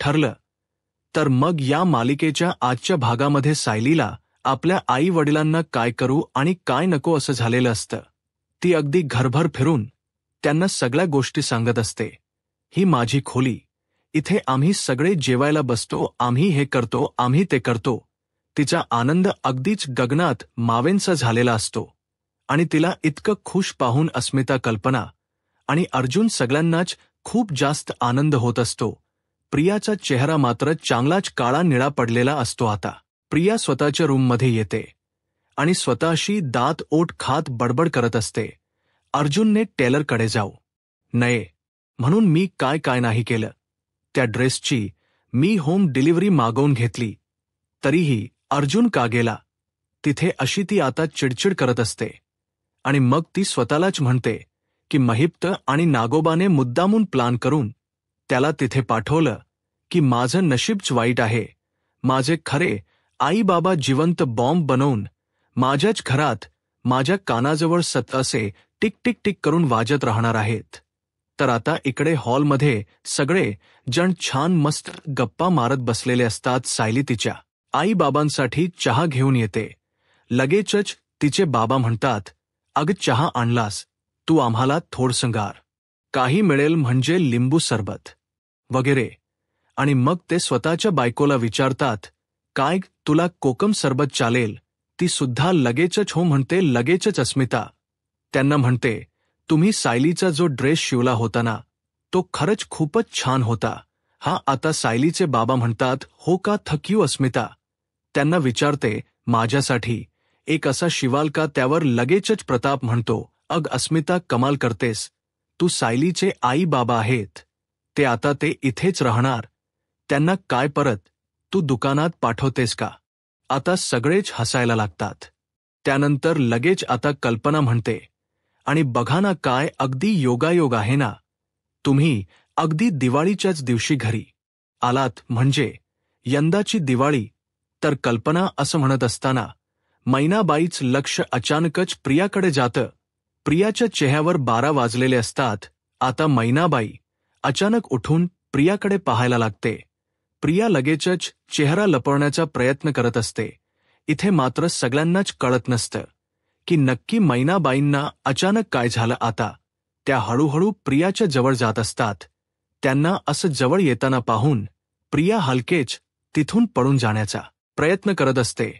ठरलं. तर मग या मालिकेच्या आजच्या भागामध्ये सायलीला आपल्या आई वडिलांना काय करू आणि काय नको असं झालेलं असतं. ती अगदी घरभर फिरून त्यांना सगळ्या गोष्टी सांगत असते. ही माझी खोली, इथे आम्ही सगळे जेवायला बसतो, आम्ही हे करतो, आम्ही ते करतो. तिचा आनंद अगदीच गगनात मावेंचा झालेला असतो. आणि तिला इतकं खुश पाहून अस्मिता, कल्पना आणि अर्जुन सगळ्यांनाच खूप जास्त आनंद होत असतो. प्रियाचा चेहरा मात्र चांगलाच काळा निळा पडलेला असतो आता. प्रिया स्वतःच्या रूममध्ये येते आणि स्वतःशी दात ओठ खात बडबड करत असते. अर्जुनने टेलरकडे जाऊ नये म्हणून मी काय नाही केलं. त्या ड्रेसची मी होम डिलिव्हरी मागवून घेतली. तरीही अर्जुन का गेला तिथे, अशी ती आता चिडचिड करत असते. आणि मग ती स्वतःलाच म्हणते की महिप्त आणि नागोबाने मुद्दामून प्लान करून त्याला तिथे पाठवलं, की माझं नशीबच वाईट आहे. माझे खरे आई बाबा जिवंत बॉम्ब बनवून माझ्याच घरात माझ्या कानाजवळ असे टिक टिक टिक करून वाजत राहणार आहेत. तर आता इकडे हॉलमध्ये सगळे जण छान मस्त गप्पा मारत बसलेले असतात. सायली तिच्या आई बाबांसाठी चहा घेऊन येते. लगेचच तिचे बाबा म्हणतात, अगं चहा आणलास, तू आम्हाला थोडसं गार काही मिळेल म्हणजे लिंबू सरबत वगैरे. आणि मग ते स्वतःच्या बायकोला विचारतात, काय तुला कोकम सरबत चालेल? ती सुद्धा लगेचच हो म्हणते. लगेचच अस्मिता त्यांना म्हणते, तुम्ही सायलीचा जो ड्रेस शिवला होता ना, तो खरंच खूपच छान होता. हा आता सायलीचे बाबा म्हणतात, हो का, थँक यू अस्मिता. त्यांना विचारते, माझ्यासाठी एक असा शिवाल का? त्यावर लगेचच प्रताप म्हणतो, अग अस्मिता कमाल करतेस, तू सायलीचे आई बाबा आहेत, ते आता ते इथेच राहणार, त्यांना काय परत तू दुकानात पाठवतेस का? आता सगळेच हसायला लागतात. त्यानंतर लगेच आता कल्पना म्हणते, आणि बघा ना, काय अगदी योगायोग आहे ना, तुम्ही अगदी दिवाळीच्याच दिवशी घरी आलात, म्हणजे यंदाची दिवाळी. तर कल्पना असं म्हणत असताना मैनाबाईच लक्ष अचानकच प्रियाकडे जातं. प्रियाच्या चेहऱ्यावर 12 वाजलेले असतात. आता मैनाबाई अचानक उठून प्रियाकडे पाहायला लागते. प्रिया लगेचच चेहरा लपवण्याचा प्रयत्न करत असते. इथे मात्र सगळ्यांनाच कळत नसतं की नक्की मैनाबाईंना अचानक काय झालं. आता त्या हळूहळू प्रियाच्या जवळ जात असतात. त्यांना असं जवळ येताना पाहून प्रिया हलकेच तिथून पळून जाण्याचा प्रयत्न करत असते.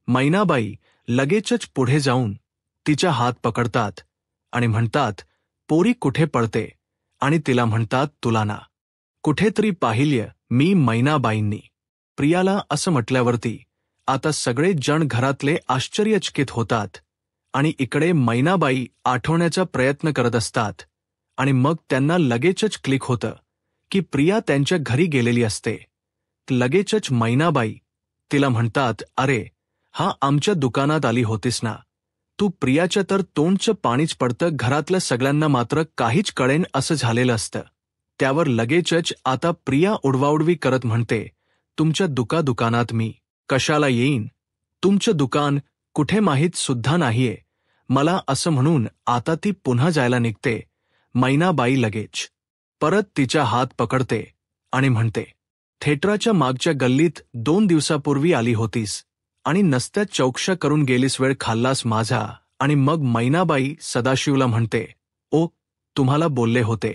मैनाबाई लगेचच पुढे जाऊन तिचा हात पकडतात आणि म्हणतात, पोरी कुठे पळते? आणि तिला म्हणतात, तुला ना कुठेतरी पाहिल्य मी मैनाबाईंनी. प्रियाला असं म्हटल्यावरती आता सगळे जण घरातले आश्चर्यचकित होतात. आणि इकडे मैनाबाई आठवण्याचा प्रयत्न करत असतात. आणि मग त्यांना लगेचच क्लिक होतं की प्रिया त्यांच्या घरी गेलेली असते. लगेचच मैनाबाई तिला म्हणतात, अरे हा आमच्या दुकानात आली होतीस ना तू? प्रियाच्या तर तोंडचं पाणीच पडतं. घरातल्या सगळ्यांना मात्र काहीच कळेन असं झालेलं असतं. त्यावर लगेचच आता प्रिया उडवाउडवी करत म्हणते, तुमच्या दुकानात मी कशाला येईन? तुमचं दुकान कुठे माहीत सुद्धा नाहीये मला, असं म्हणून आता ती पुन्हा जायला निघते. मैनाबाई लगेच परत तिचा हात पकडते आणि म्हणते, थिएटरच्या मागच्या गल्लीत 2 दिवसापूर्वी आली होतीस आणि नसत्या चौकशा करून गेलीस, वेळ खाल्लास माझा. आणि मग मैनाबाई सदाशिवला म्हणते, ओ तुम्हाला बोलले होते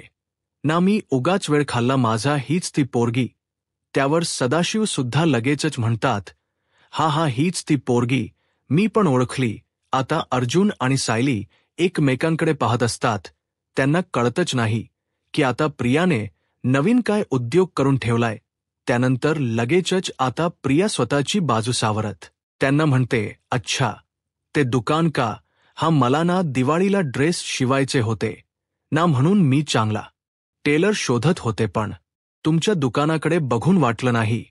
ना मी उगाच वेळ खाल्ला माझा, हीच ती पोरगी. त्यावर सदाशिव सुद्धा लगेचच म्हणतात, हा हीच ती पोरगी, मी पण ओळखली. आता अर्जुन आणि सायली एकमेकांकडे पाहत असतात. त्यांना कळतच नाही की आता प्रियाने नवीन काय उद्योग करून ठेवलाय. त्यानंतर लगेचच आता प्रिया स्वतःची बाजू सावरत त्यांना म्हणते, अच्छा ते दुकान का? हा मला ना दिवाळीला ड्रेस शिवायचे होते ना, म्हणून मी चांगला टेलर शोधत होते, पण तुमच्या दुकानाकडे बघून वाटलं नाही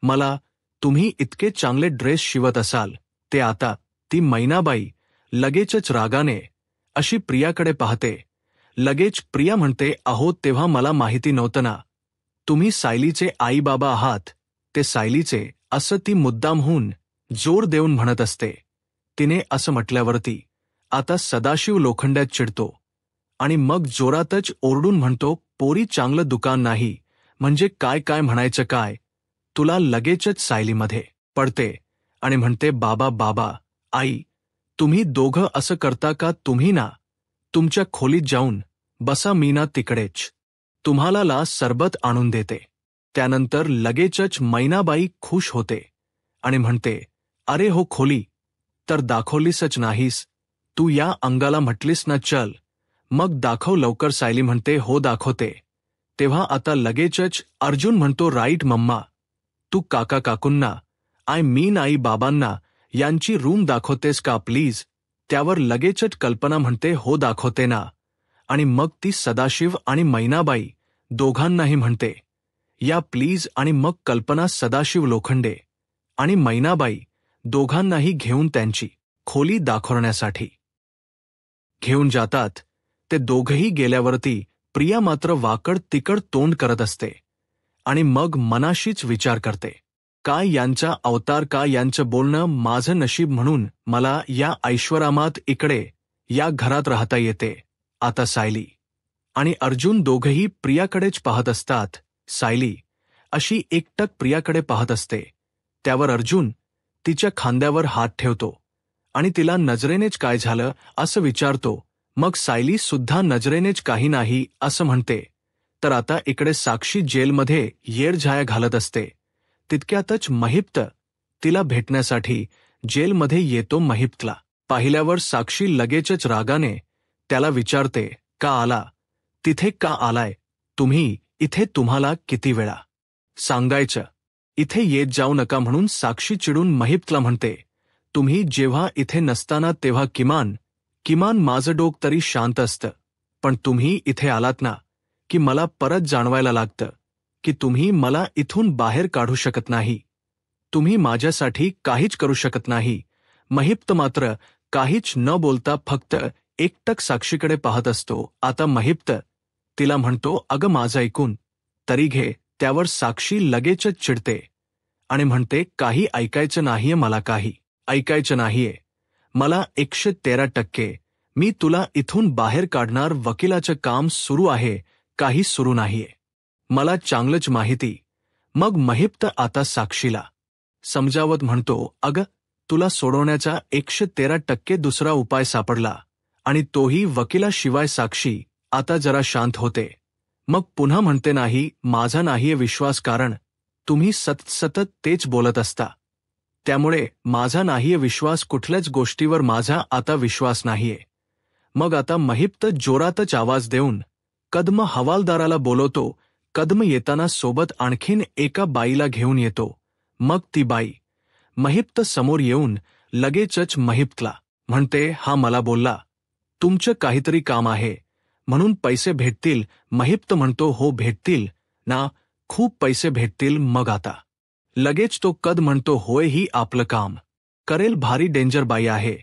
मला तुम्ही इतके चांगले ड्रेस शिवत असाल ते. आता ती मैनाबाई लगेचच रागाने अशी प्रियाकडे पाहते. लगेच प्रिया म्हणते, अहो तेव्हा मला माहिती नव्हतं ना तुम्ही सायलीचे आई बाबा आहात. ते सायलीचे असं ती मुद्दामहून जोर देऊन म्हणत असते. तिने असं म्हटल्यावरती आता सदाशिव लोखंड्यात चिडतो आणि मग जोरातच ओरडून म्हणतो, पोरी चांगलं दुकान नाही म्हणजे काय काय म्हणायचं काय, तुला लगेचच सायलीमध्ये पडते आणि म्हणते, बाबा बाबा, आई, तुम्ही दोघं असं करता का? तुम्ही ना तुमच्या खोलीत जाऊन बसा, मी ना तिकडेच तुम्हाला ला सरबत आणून देते. त्यानंतर लगेचच मैनाबाई खुश होते आणि म्हणते, अरे हो, खोली तर दाखवलीसच नाहीस, तू या अंगाला म्हटलीस ना चल, मग दाखव लवकर. सायली म्हणते, हो दाखवते. तेव्हा आता लगेचच अर्जुन म्हणतो, राईट मम्मा, तू काका काकूंना, आय मीन आई बाबांना यांची रूम दाखवतेस का प्लीज? त्यावर लगेचच कल्पना म्हणते, हो दाखवते ना. आणि मग ती सदाशिव आणि मैनाबाई दोघांनाही म्हणते, या प्लीज. आणि मग कल्पना सदाशिव लोखंडे आणि मैनाबाई दोघांनाही घेऊन त्यांची खोली दाखवण्यासाठी घेऊन जातात. ते दोघंही गेल्यावरती प्रिया मात्र वाकड तिकड तोंड करत असते आणि मग मनाशीच विचार करते, काय यांचा अवतार, का यांचं बोलणं, माझं नशीब म्हणून मला या ऐश्वरामात इकडे या घरात राहता येते. आता सायली आणि अर्जुन दोघंही प्रियाकडेच पाहत असतात. सायली अशी एकटक प्रियाकडे पाहत असते. त्यावर अर्जुन तिच्या खांद्यावर हात ठेवतो आणि तिला नजरेनेच काय झालं असं विचारतो. मग सायली सुद्धा नजरेनेच काही नाही असं म्हणते. तर आता इकडे साक्षी जेलमध्ये येरझाया घालत असते. तितक्यातच महिप्त तिला भेटण्यासाठी जेलमध्ये येतो. महिप्तला पाहिल्यावर साक्षी लगेचच रागाने त्याला विचारते, का आला? तिथे का आलाय तुम्ही? इथे तुम्हाला किती वेळा सांगायचं इथे येत जाऊ नका म्हणून? साक्षी चिडून महिप्तला म्हणते, तुम्ही जेव्हा इथे नसताना तेव्हा किमान माझं डोक तरी शांत असतं, पण तुम्ही इथे आलात ना की मला परत जाणवायला लागतं की तुम्ही मला इथून बाहेर काढू शकत नाही. तुम्ही माझ्यासाठी काहीच करू शकत नाही. महिप्त मात्र काहीच न बोलता फक्त एकटक साक्षीकडे पाहत असतो. आता महिप्त तिला म्हणतो, अगं माझं ऐकून तरी घे. त्यावर साक्षी लगेचच चिडते आणि म्हणते, काही ऐकायचं नाहीये मला, काही ऐकायचं नाहीये मला. 113% मी तुला इथून बाहेर काढणार. वकिलाचं काम सुरू आहे, काही सुरू नाहीये, मला चांगलंच माहिती. मग महिप्त आता साक्षीला समजावत म्हणतो, अगं तुला सोडवण्याचा 113% दुसरा उपाय सापडला आणि तोही वकिलाशिवाय. साक्षी आता जरा शांत होते. मग पुन्हा म्हणते, नाही, माझा नाहीये विश्वास, कारण तुम्ही सतत तेच बोलत असता, त्यामुळे माझा नाहीये विश्वास. कुठल्याच गोष्टीवर माझा आता विश्वास नाहीये. मग आता महिप्त जोरातच आवाज देऊन कदम हवालदाराला बोलवतो. कदम येताना सोबत आणखीन एका बाईला घेऊन येतो. मग ती बाई महिप्त समोर येऊन लगेचच महिप्तला म्हणते, हा मला बोलला तुमचं काहीतरी काम आहे म्हणून पैसे भेटतील. महिप्त म्हणतो, हो भेटतील ना, खूप पैसे भेटतील. मग आता लगेच तो कद म्हणतो, होय, ही आपलं काम करेल. भारी डेंजर बाई आहे,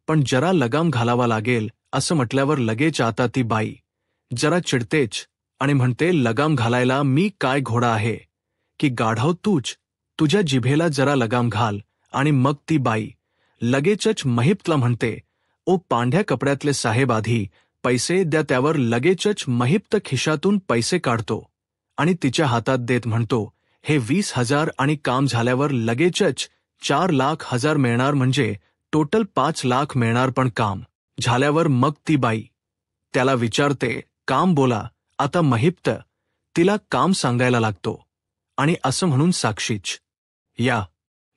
पण जरा लगाम घालावा लागेल. असं म्हटल्यावर लगेच आता ती बाई जरा चिडतेच आणि म्हणते, लगाम घालायला मी काय घोडा आहे की गाढव? तुझ्या जिभेला जरा लगाम घाल. आणि मग ती बाई लगेचच महिप्तला म्हणते, ओ पांढ्या कपड्यातले साहेब, आधी पैसे द्या. त्यावर लगेचच महिप्त खिशातून पैसे काढतो आणि तिच्या हातात देत म्हणतो, हे 20,000 आणि काम झाल्यावर लगेचच 4,00,000 मिळणार, म्हणजे टोटल 5,00,000 मिळणार. पण काम झाल्यावर मग ती बाई त्याला विचारते, काम बोला. आता महिप्त तिला काम सांगायला लागतो आणि असं म्हणून साक्षीच या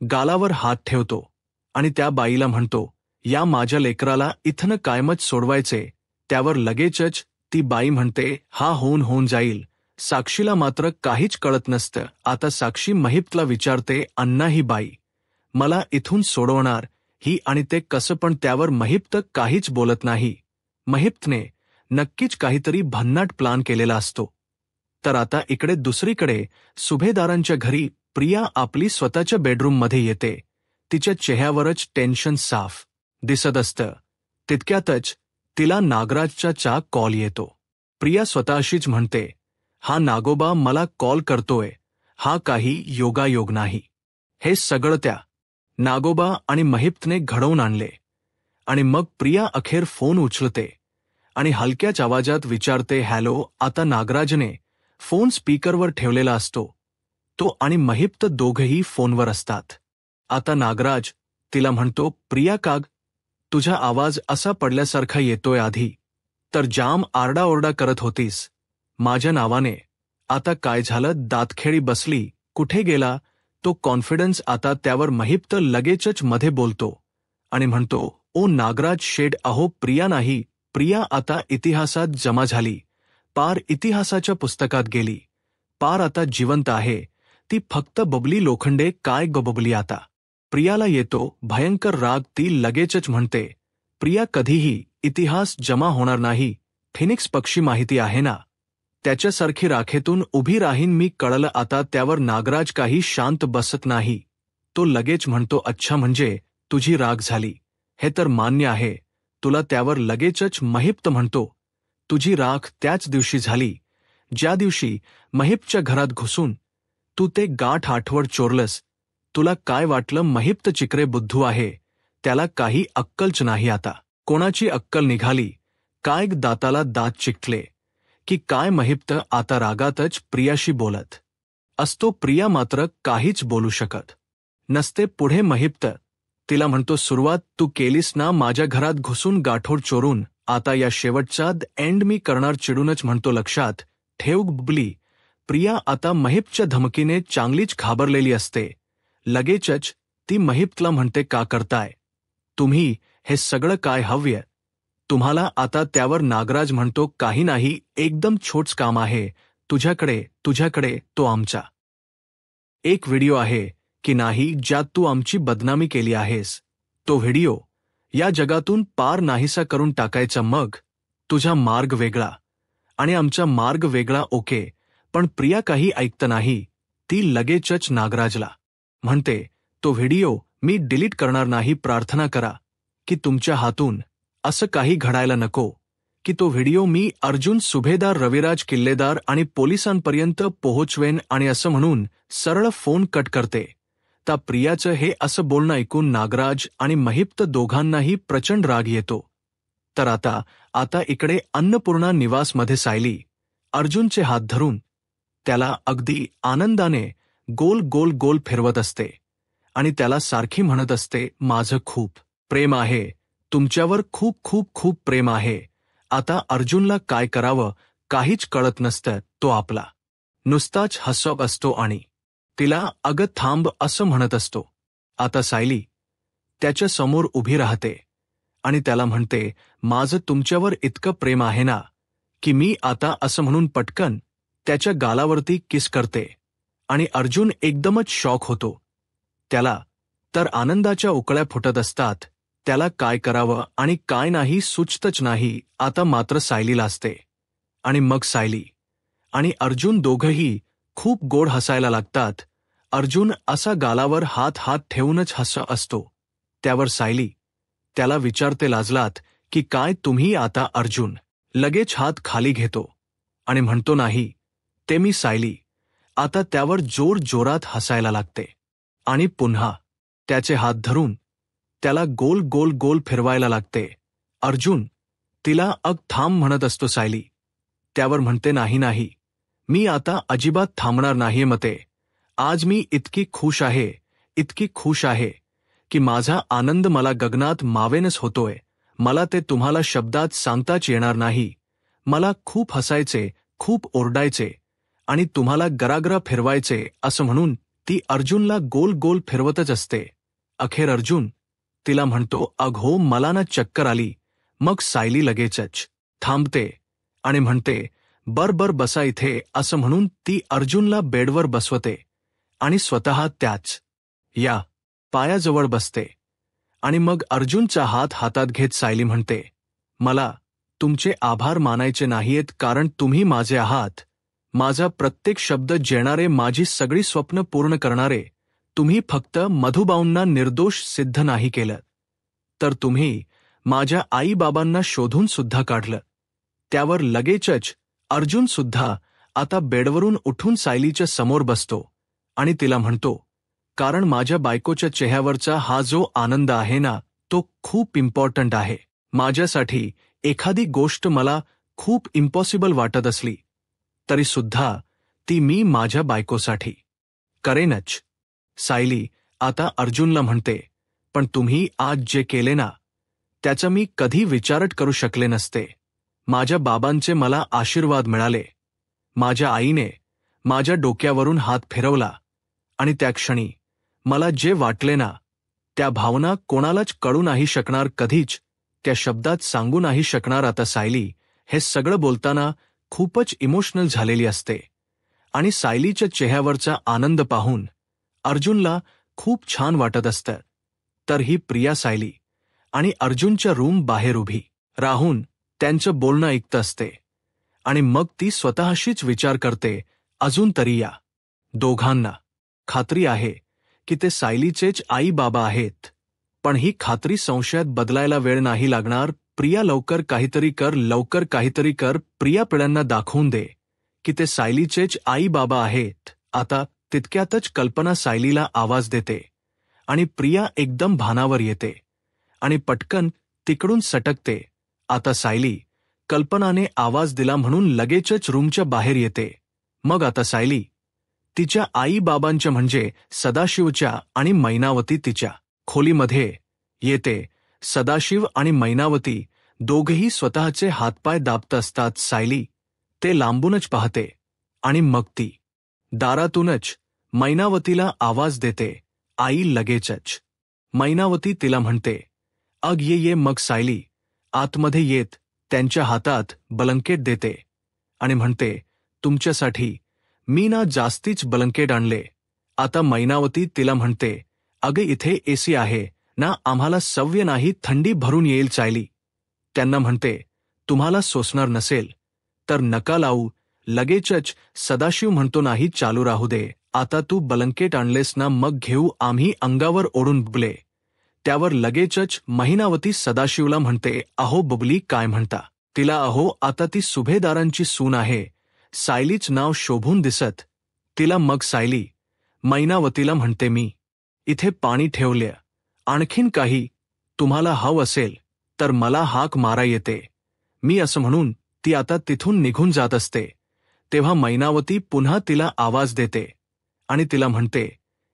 गालावर हात ठेवतो आणि त्या बाईला म्हणतो, या माझ्या लेकराला इथनं कायमच सोडवायचे. त्यावर लगेचच ती बाई म्हणते, हा होऊन जाईल. साक्षीला मात्र काहीच कळत नसतं. आता साक्षी महिप्तला विचारते, अण्णा, ही बाई मला इथून सोडवणार ही, आणि ते कसं? पण त्यावर महिप्त काहीच बोलत नाही. महिप्तने नक्कीच काहीतरी भन्नाट प्लान केलेला असतो. तर आता इकडे दुसरीकडे सुभेदारांच्या घरी प्रिया आपली स्वतःच्या बेडरूममध्ये येते. तिच्या चेहऱ्यावरच टेन्शन साफ दिसत असतं. तितक्यातच तिला नागराजचा कॉल येतो. प्रिया स्वतःशीच म्हणते, हा नागोबा मला कॉल करतोय, हा काही योगायोग नाही. हे सगळं त्या नागोबा आणि महिप्तने घडवून आणले. आणि मग प्रिया अखेर फोन उचलते आणि हलक्याच आवाजात विचारते, हॅलो. आता नागराजने फोन स्पीकरवर ठेवलेला असतो. तो आणि महिप्त दोघंही फोनवर असतात. आता नागराज तिला म्हणतो, प्रिया काग, तुझा आवाज असा पडल्यासारखा येतोय. आधी तर जाम आरडाओरडा करत होतीस माझ्या नावाने, आता काय झालं? दातखेळी बसली, कुठे गेला तो कॉन्फिडन्स? आता त्यावर महिप्त लगेचच मध्ये बोलतो आणि म्हणतो, ओ नागराज शेठ, अहो प्रिया नाही, प्रिया आता इतिहासात जमा झाली, पार इतिहासाच्या पुस्तकात गेली, पार आता जिवंत आहे ती. फक्त बबली लोखंडे काय बबली आता? प्रियाला येतो भयंकर राग. ती लगेचच म्हणते, प्रिया कधीही इतिहास जमा होणार नाही. फिनिक्स पक्षी माहिती आहे ना, त्याच्यासारखी राखेतून उभी राहीन मी, कळलं आता? त्यावर नागराज काही शांत बसत नाही. तो लगेच म्हणतो, अच्छा म्हणजे तुझी राग झाली, हे तर मान्य आहे तुला. त्यावर लगेचच महिप्त म्हणतो, तुझी राख त्याच दिवशी झाली ज्या दिवशी महिपच्या घरात घुसून तू ते गाठ आठवड चोरलंस. तुला काय वाटलं महिप्त चिकरे बुद्धू आहे, त्याला काही अक्कलच नाही. आता कोणाची अक्कल निघाली काय? दाताला दात चिकटले की काय? महिप्त आता रागातच प्रियाशी बोलत असतो. प्रिया मात्र काहीच बोलू शकत नसते. पुढे महिप्त तिला म्हणतो, सुरुवात तू केलीस ना माझ्या घरात घुसून गाठोड चोरून, आता या शेवटचा एंड मी करणार चिडूनच. म्हणतो, लक्षात ठेव बबली. प्रिया आता महिपच्या धमकीने चांगलीच घाबरलेली असते. लगेचच ती महिप्तला म्हणते, का करताय तुम्ही हे सगळं? काय हव्य तुम्हाला आता? त्यावर नागराज म्हणतो, काही नाही, एकदम छोटच काम आहे तुझ्याकडे तो आमचा एक व्हिडिओ आहे की नाही ज्यात तू आमची बदनामी केली आहेस. तो व्हिडिओ या जगातून पार नाहीसा करून टाकायचा. मग तुझा मार्ग वेगळा आणि आमचा मार्ग वेगळा. ओके. पण प्रिया काही ऐकत नाही. ती लगेचच नागराजला म्हणते, तो व्हिडिओ मी डिलीट करणार नाही. प्रार्थना करा की तुमच्या हातून असं काही घडायला नको की तो व्हिडिओ मी अर्जुन सुभेदार, रविराज किल्लेदार आणि पोलिसांपर्यंत पोहोचवेन. आणि असं म्हणून सरळ फोन कट करते. त्या प्रियाचं हे असं बोलणं ऐकून नागराज आणि महिप्त दोघांनाही प्रचंड राग येतो. तर आता इकडे अन्नपूर्णा निवासमध्ये सायली अर्जुनचे हात धरून त्याला अगदी आनंदाने गोल गोल गोल फिरवत असते आणि त्याला सारखी म्हणत असते, माझं खूप प्रेम आहे तुमच्यावर, खूप खूप खूप प्रेम आहे. आता अर्जुनला काय करावं काहीच कळत नसतं. तो आपला नुसताच हसत असतो आणि तिला अगं थांब असं म्हणत असतो. आता सायली त्याच्या समोर उभी राहते आणि त्याला म्हणते, माझं तुमच्यावर इतकं प्रेम आहे ना की मी आता असं म्हणून पटकन त्याच्या गालावरती किस करते. आणि अर्जुन एकदमच शॉक होतो. त्याला तर आनंदाच्या उकळ्या फुटत असतात. त्याला काय करावं आणि काय नाही सुचतच नाही. आता मात्र सायलीला असते आणि मग सायली आणि अर्जुन दोघंही खूप गोड हसायला लागतात. अर्जुन असा गालावर हात ठेवूनच हसत असतो. त्यावर सायली त्याला विचारते, लाजलात की काय तुम्ही आता? अर्जुन लगेच हात खाली घेतो आणि म्हणतो, नाही ते मी. सायली आता त्यावर जोर जोरात हसायला लागते आणि पुन्हा त्याचे हात धरून त्याला गोल गोल गोल फिरवायला लागते. अर्जुन तिला थांब म्हणत असतो. सायली त्यावर म्हणते, नाही मी आता अजिबात थांबणार नाहीये. मते आज मी इतकी खुश आहे की माझा आनंद मला गगनात मावेनच होतोय. मला ते तुम्हाला शब्दात सांगताच येणार नाही. मला खूप हसायचे, खूप ओरडायचे आणि तुम्हाला गरागरा फिरवायचे. असं म्हणून ती अर्जुनला गोल गोल फिरवतच असते. अखेर अर्जुन तिला म्हणतो, अघो मला ना चक्कर आली. मग सायली लगेचच थांबते आणि म्हणते, बर बसा इथे. असं म्हणून ती अर्जुनला बेडवर बसवते आणि स्वतः त्याच या पायाजवळ बसते. आणि मग अर्जुनचा हात हातात घेत सायली म्हणते, मला तुमचे आभार मानायचे नाहीयेत, कारण तुम्ही माझे आहात. माझा प्रत्येक शब्द जेणारे, माझी सगळी स्वप्न पूर्ण करणारे. तुम्ही फक्त मधुबाऊंना निर्दोष सिद्ध नाही केलं, तर तुम्ही माझ्या आईबाबांना शोधून सुद्धा काढलं. त्यावर लगेचच अर्जुन सुद्धा आता बेडवरून उठून सायलीच्या समोर बसतो आणि तिला म्हणतो, कारण माझ्या बायकोच्या चेहऱ्यावरचा हा जो आनंद आहे ना, तो खूप इम्पॉर्टंट आहे. माझ्यासाठी एखादी गोष्ट मला खूप इम्पॉसिबल वाटत असली तरी सुद्धा ती मी माझ्या बायकोसाठी करेनच. सायली आता अर्जुनला म्हणते, पण तुम्ही आज जे केले ना, त्याचा मी कधी विचारच करू शकले नसते. माझ्या बाबांचे मला आशीर्वाद मिळाले. माझ्या आईने माझ्या डोक्यावरून हात फिरवला आणि त्या क्षणी मला जे वाटले ना, त्या भावना कोणालाच कळू नाही शकणार कधीच, त्या शब्दात सांगू नाही शकणार. आता सायली हे सगळं बोलताना खूपच इमोशनल झालेली असते आणि सायलीच्या चेहऱ्यावरचा आनंद पाहून अर्जुनला खूप छान वाटत असतं. तर ही प्रिया सायली आणि अर्जुनच्या रूम बाहेर उभी राहून त्यांचं बोलणं ऐकत असते आणि मग ती स्वतःशीच विचार करते, अजून तरी या दोघांना खात्री आहे की ते सायलीचेच आई बाबा आहेत. पण ही खात्री संशयात बदलायला वेळ नाही लागणार. प्रिया लवकर काहीतरी कर, लवकर काहीतरी कर. प्रिया पिढ्यांना दाखवून दे की ते सायलीचेच आई बाबा आहेत. आता तितक्यातच कल्पना सायलीला आवाज देते आणि प्रिया एकदम भानावर येते आणि पटकन तिकडून सटकते. आता सायली कल्पनाने आवाज दिला म्हणून लगेचच रूमच्या बाहेर येते. मग आता सायली तिच्या आई बाबांच्या म्हणजे सदाशिवच्या आणि मैनावती तिच्या खोलीमध्ये येते. सदाशिव आणि मैनावती दोघेही स्वतःचे हातपाय दाबत असतात. सायली ते लांबूनच पाहते आणि मग ती दारातूनच मैनावतीला आवाज देते, आई. लगेचच मैनावती तिला म्हणते, अग ये ये. मग सायली आतमध्ये येत त्यांच्या हातात ब्लंकेट देते आणि म्हणते, तुमच्यासाठी मी ना जास्तीच ब्लंकेट आणले. आता मैनावती तिला म्हणते, अगं इथे एसी आहे ना, आम्हाला सवय नाही, थंडी भरून येईल. सायली त्यांना म्हणते, तुम्हाला सोसणार नसेल तर नका लावू. लगेचच सदाशिव म्हणतो, नाही चालू राहू दे. आता तू ब्लंकेट आणलेस ना, मग घेऊ आम्ही अंगावर ओढून. बुबले त्यावर लगेचच मैनावती सदाशिवला म्हणते, अहो बुबली काय म्हणता तिला? अहो आता ती सुभेदारांची सून आहे. सायलीच नाव शोभून दिसत तिला. मग सायली मैनावतीला म्हणते, मी इथे पाणी ठेवले, आणखीन काही तुम्हाला हवं असेल तर मला हाक मारा येते मी. असं म्हणून ती आता तिथून निघून जात असते. तेव्हा मैनावती पुन्हा तिला आवाज देते आणि तिला म्हणते,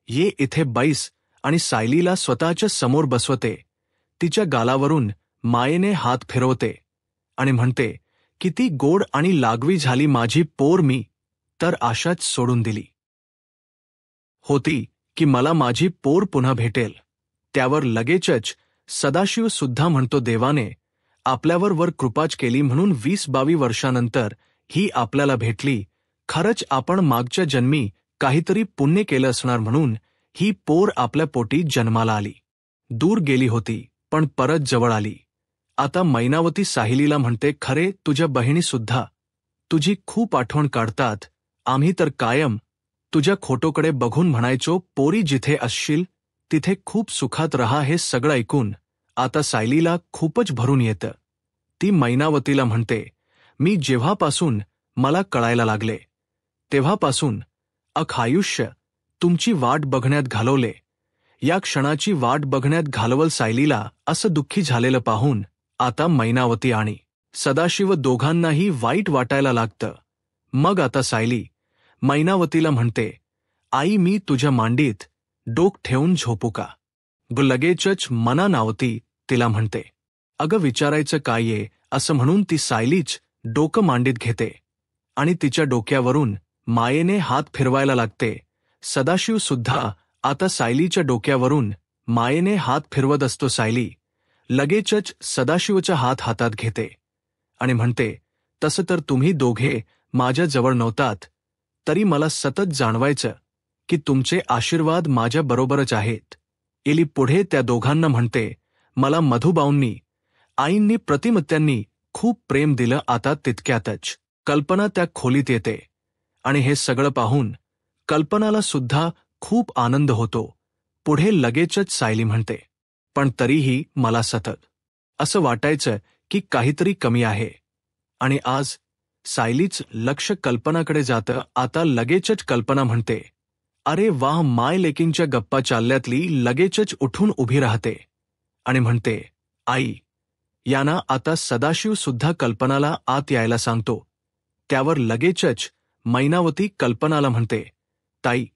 ये इथे बैस. आणि सायलीला स्वतःच्या समोर बसवते. तिच्या गालावरून मायेने हात फिरवते आणि म्हणते, किती गोड आणि लागवी झाली माझी पोर. मी तर आशाच सोडून दिली होती की मला माझी पोर पुन्हा भेटेल. त्यावर लगेचच सदाशिव सुद्धा म्हणतो, देवाने आपल्यावर वर कृपाच केली म्हणून 20-22 वर्षानंतर ही आपल्याला भेटली. खरंच आपण मागच्या जन्मी काहीतरी पुण्य केलं असणार म्हणून ही पोर आपल्या पोटी जन्माला आली. दूर गेली होती पण परत जवळ आली. आता मैनावती सायलीला म्हणते, खरे तुझ्या बहिणीसुद्धा तुझी खूप आठवण काढतात. आम्ही तर कायम तुझ्या फोटोकडे बघून म्हणायचो, पोरी जिथे असशील तिथे खूप सुखात रहा. हे सगळं ऐकून आता सायलीला खूपच भरून येतं. ती मैनावतीला म्हणते, मी जेव्हापासून मला कळायला लागले तेव्हापासून आयुष्य तुमची वाट बघण्यात घालवले. या क्षणाची वाट बघण्यात घालवल. सायलीला असं दुःखी झालेलं पाहून आता मैनावती आणि सदाशिव दोघांनाही वाईट वाटायला लागतं. मग आता सायली मैनावतीला म्हणते, आई मी तुझ्या मांडीत डोक ठेवून झोपू का? लगेचच मैनावती तिला म्हणते, अगं विचारायचं काय ये? असं म्हणून ती सायलीच डोकं मांडीत घेते आणि तिच्या डोक्यावरून मायेने हात फिरवायला लागते. सदाशिव सुद्धा आता सायलीच्या डोक्यावरून मायेने हात फिरवत असतो. सायली लगेचच सदाशिवचा हात हातात घेते आणि म्हणते, तसं तर तुम्ही दोघे माझ्या जवळ नव्हतात तरी मला सतत जाणवायचं की तुमचे आशीर्वाद माझ्या बरोबरच आहेत. एली पुढे त्या दोघांना म्हणते, मला मधुबाऊंनी आईंनी प्रतिमत्यांनी खूप प्रेम दिलं. आता तितक्यातच कल्पना त्या खोलीत येते आणि हे सगळं पाहून कल्पनाला सुद्धा खूप आनंद होतो. पुढे लगेचच सायली म्हणते, पण तरीही मला सतत असं वाटायचं की काहीतरी कमी आहे. आणि आज सायलीच लक्ष कल्पनाकडे जातं. आता लगेचच कल्पना म्हणते, अरे वाह, माय लेकींच्या गप्पा चालल्यातली लगेचच उठून उभी राहते आणि म्हणते, आई याना. आता सदाशिव सुद्धा कल्पनाला आत यायला सांगतो. त्यावर लगेचच मैनावती कल्पनाला म्हणते, ताई,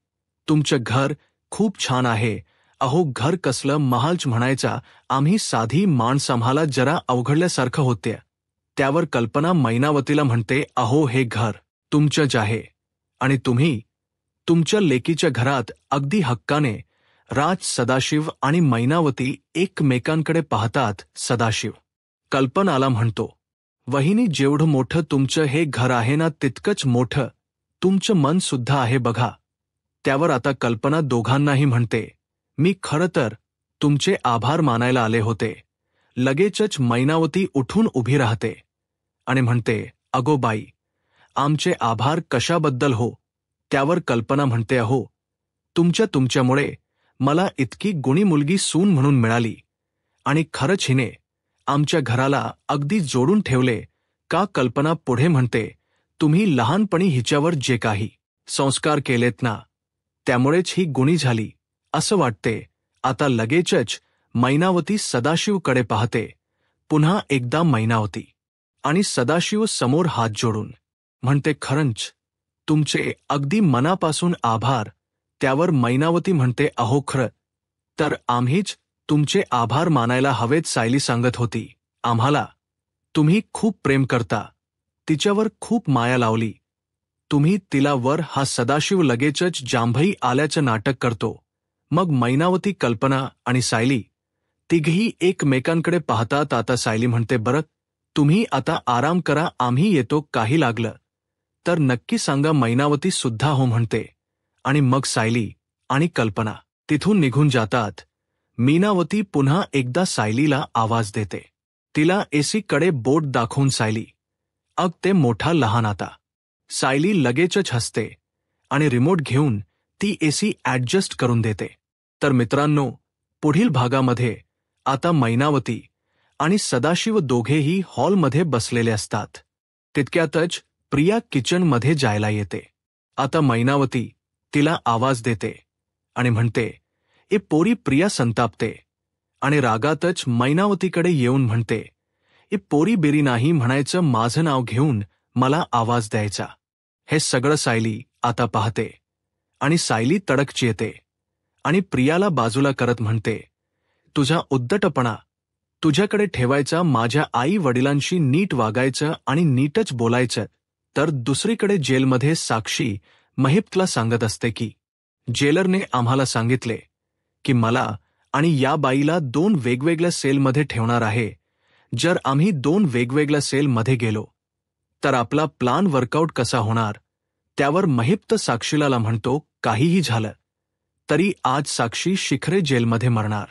तुमचं घर खूप छान आहे. अहो, घर कसलं महालच म्हणायचा. आम्ही साधी माणसं, आम्हाला जरा अवघडल्यासारखं होते. त्यावर कल्पना मैनावतीला म्हणते, अहो, हे घर तुमचंच आहे आणि तुम्ही तुमच्या लेकीच्या घरात अगदी हक्काने. राज, सदाशिव आणि मैनावती एकमेकांकडे पाहतात. सदाशिव कल्पनाला म्हणतो, वहिनी, जेवढं मोठं तुमचं हे घर आहे ना, तितकंच मोठं तुमचं मन सुद्धा आहे बघा. त्यावर आता कल्पना दोघांनाही म्हणते, मी खरं तर तुमचे आभार मानायला आले होते. लगेचच मैनावती उठून उभी राहते आणि म्हणते, अगो बाई, आमचे आभार कशाबद्दल हो? त्यावर कल्पना म्हणते, अहो, तुमच्यामुळे मला इतकी गुणी मुलगी सून म्हणून मिळाली आणि खरंच हिने आमच्या घराला अगदी जोडून ठेवले. का? कल्पना पुढे म्हणते, तुम्ही लहानपणी हिच्यावर जे काही संस्कार केलेत ना, त्यामुळेच ही गुणी झाली असं वाटते. आता लगेचच मैनावती सदाशिवकडे पाहते. पुन्हा एकदा मैनावती आणि सदाशिव समोर हात जोडून म्हणते, खरंच तुमचे अगदी मनापासून आभार. त्यावर मैनावती म्हणते, अहो, खरं तर आम्हीच तुमचे आभार मानायला हवेत. सायली सांगत होती, आम्हाला तुम्ही खूप प्रेम करता, तिच्यावर खूप माया लावली. तुम्ही तिला वर. हा सदाशिव लगेचच जांभई आल्याचं नाटक करतो. मग मैनावती, कल्पना आणि सायली तिघही एकमेकांकडे पाहतात. आता सायली म्हणते, बरं, तुम्ही आता आराम करा, आम्ही येतो. काही लागलं तर नक्की सांगा. मैनावती सुद्धा हो म्हणते आणि मग सायली आणि कल्पना तिथून निघून जातात. मीनावती पुन्हा एकदा सायलीला आवाज देते. तिला एसीकडे बोट दाखवून सायली, अग ते मोठा लहान. आता सायली लगेचच हसते आणि रिमोट घेऊन ती एसी ॲडजस्ट करून देते. तर मित्रांनो, पुढील भागामध्ये आता मैनावती आणि सदाशिव दोघेही हॉलमध्ये बसलेले असतात. तितक्यातच प्रिया किचनमध्ये जायला येते. आता मैनावती तिला आवाज देते आणि म्हणते, ए पोरी. प्रिया संतापते आणि रागातच मैनावतीकडे येऊन म्हणते, ए पोरी, बेरी नाही म्हणायचं, माझं नाव घेऊन मला आवाज द्यायचा. हे सगळं सायली आता पाहते आणि सायली तडकची येते आणि प्रियाला बाजूला करत म्हणते, तुझा उद्धटपणा तुझ्याकडे ठेवायचा, माझ्या आई वडिलांशी नीट वागायचं आणि नीटच बोलायचं. तर दुसरीकडे जेलमध्ये साक्षी महिपतला सांगत असते की जेलरने आम्हाला सांगितले की मला आणि या बाईला 2 वेगवेगळ्या सेलमध्ये ठेवणार आहे. जर आम्ही 2 वेगवेगळ्या सेलमध्ये गेलो तर आपला प्लान वर्कआउट कसा होणार? त्यावर महिप्त साक्षीला म्हणतो, काहीही झालं तरी आज साक्षी शिखरे जेलमध्ये मरणार.